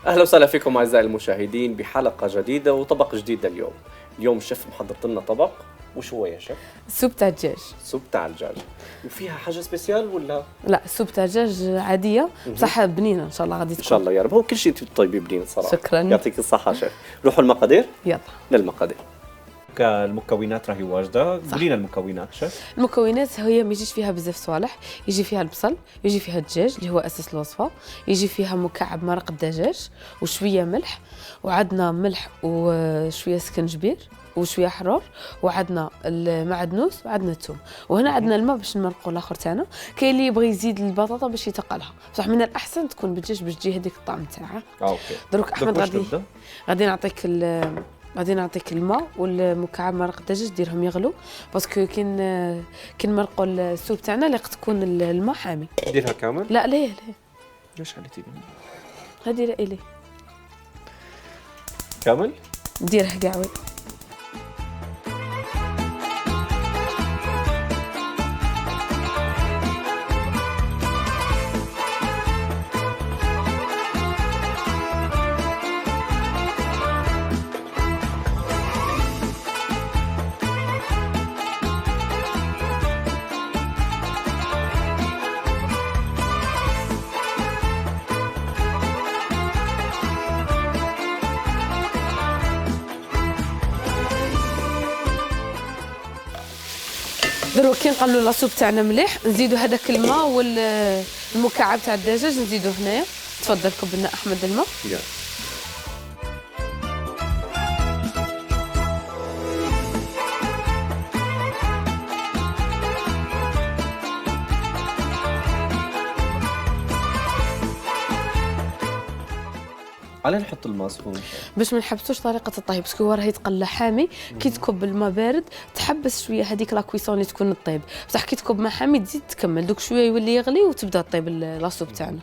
أهلا وسهلا فيكم أعزائي المشاهدين بحلقة جديدة وطبق جديد اليوم الشيف محضرت لنا طبق. وش هو يا شيف؟ سوب تاع الدجاج. سوب تاع الدجاج. وفيها حاجة سبيسيال ولا؟ لا، سوب تاع الدجاج عادية بصح بنينة إن شاء الله غادي تكون. إن شاء الله يا رب. هو كل شيء طيب بنين صراحة. شكرا. يعطيك الصحة شيف. روحوا المقادير؟ يلا للمقادير. المكونات راهي واجدة. قولينا المكونات شيف. المكونات هي ما يجيش فيها بزاف صوالح، يجي فيها البصل، يجي فيها الدجاج اللي هو أساس الوصفة، يجي فيها مكعب مرق الدجاج وشوية ملح، وعندنا ملح وشوية سكنجبير وشويه حرور، وعندنا المعدنوس وعندنا الثوم، وهنا عندنا الماء باش نمرقوا الاخر تاعنا. كاين اللي يبغي يزيد البطاطا باش يتقلها، بصح من الاحسن تكون بالدجاج باش تجي هذيك الطعم تاعها. اوكي. دروك احمد غادي نعطيك الماء والمكعب مرق الدجاج ديرهم يغلوا، باسكو كي نمرقوا السوب تاعنا لازم تكون الماء حامي. ديرها كامل؟ لا ليه ليش عليتي هادي لا ليه كامل ديرها كاع. دروك كي نقلوا لاصوب تاعنا مليح نزيدوا هذاك الماء والمكعب تاع الدجاج نزيدوه هنايا. تفضل كب لنا احمد الماء. على نحط الماء سخون باش ما نحبسوش طريقه الطهي، باسكو هو راه يتقلى حامي. كي تكب الماء بارد تحبس شويه هذيك لا كويسون اللي تكون طيب، بصح كي تكب ماء حامي تزيد تكمل دوك شويه يولي يغلي وتبدا طيب لاصوب تاعنا.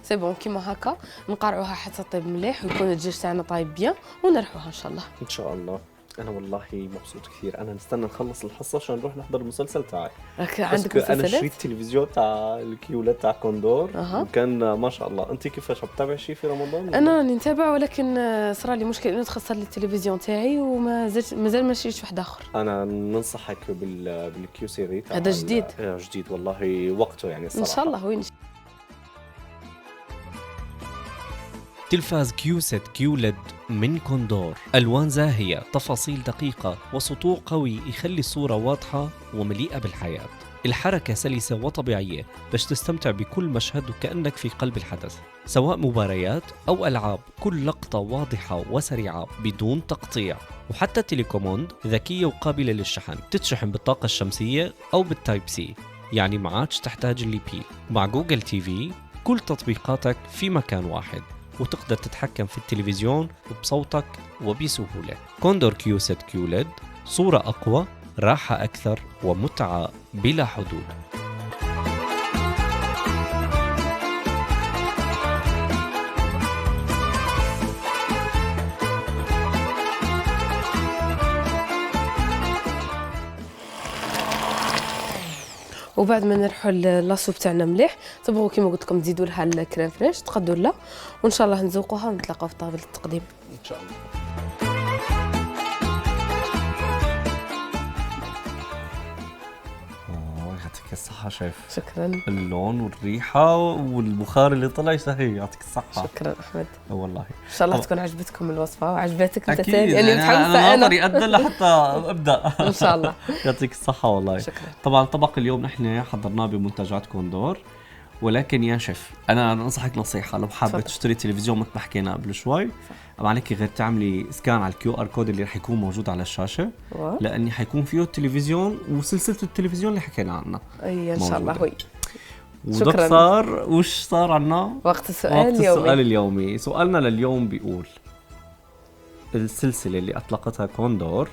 سي بون كيما هكا نقرعوها حتى طيب مليح ويكون الدجاج تاعنا طايب بيان ونرحوها ان شاء الله. ان شاء الله. انا والله مبسوط كثير. انا نستنى نخلص الحصه عشان نروح نحضر المسلسل تاعي. عندك مسلسلات؟ انا شريت التلفزيون تاع الكيوله تاع كوندور وكان ما شاء الله. انت كيفاش بتتابع شيء في رمضان؟ انا نتابع، ولكن صرا لي مشكل انه تخسر لي التلفزيون تاعي وما مازال ما شريتش واحد اخر. انا ننصحك بالكيو سيري تاع هذا جديد. جديد والله وقته يعني الصراحه. ان شاء الله وين. تلفاز كيوسيت كيولد من كوندور، ألوان زاهية، تفاصيل دقيقة، وسطوع قوي يخلي الصورة واضحة ومليئة بالحياة. الحركة سلسة وطبيعية باش تستمتع بكل مشهد وكأنك في قلب الحدث، سواء مباريات أو ألعاب. كل لقطة واضحة وسريعة بدون تقطيع. وحتى التليكوموند ذكية وقابلة للشحن، تتشحن بالطاقة الشمسية أو بالتايب سي، يعني ما عادش تحتاج اللي بي. مع جوجل تي في كل تطبيقاتك في مكان واحد، وتقدر تتحكم في التلفزيون بصوتك وبسهولة. كوندور كيوسيت كيولد، صورة أقوى، راحة أكثر، ومتعة بلا حدود. وبعد ما نرحوا لاصوب تاعنا مليح، تبغوا كيما قلت لكم تزيدوا لها الكريم فريش تقدوا لها، وان شاء الله نذوقوها ونتلاقاو في طاوله التقديم ان شاء الله. يعطيك الصحة شيف. شكرا. اللون والريحة والبخار اللي طلع سهي. يعطيك الصحة. شكرا أحمد. والله إن شاء الله تكون عجبتكم الوصفة وعجبتك أنت ثاني. يعني متحمسة أنا ناطري أدل لحتى أبدأ. إن شاء الله. يعطيك الصحة والله. شكرا. طبعا طبق اليوم نحن حضرناه بمنتجات كوندور، ولكن يا شيف أنا أنصحك نصيحة. لو حابة تشتري تلفزيون مثل ما حكينا قبل شوي، ما عليك غير تعملي سكان على الكيو ار كود اللي رح يكون موجود على الشاشة، لأني حيكون فيه التلفزيون وسلسلة التلفزيون اللي حكينا عنها. أي إن شاء الله. ودك صار وش صار عنا؟ وقت السؤال اليومي. سؤالنا لليوم بيقول: السلسلة اللي أطلقتها كوندور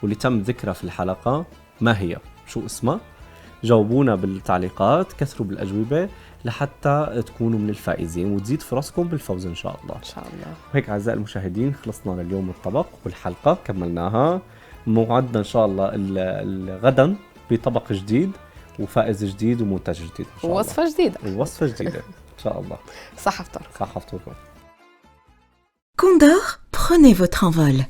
واللي تم ذكرها في الحلقة ما هي؟ شو اسمها؟ جاوبونا بالتعليقات، كثروا بالأجوبة لحتى تكونوا من الفائزين وتزيد فرصكم بالفوز إن شاء الله. إن شاء الله. وهيك أعزائي المشاهدين خلصنا لليوم الطبق والحلقة كملناها. موعدنا إن شاء الله غدا بطبق جديد وفائز جديد ومنتج جديد إن شاء الله. ووصفة جديدة. ووصفة جديدة إن شاء الله. صحة فطوركم. صحة فطوركم. Condor, prenez votre envol.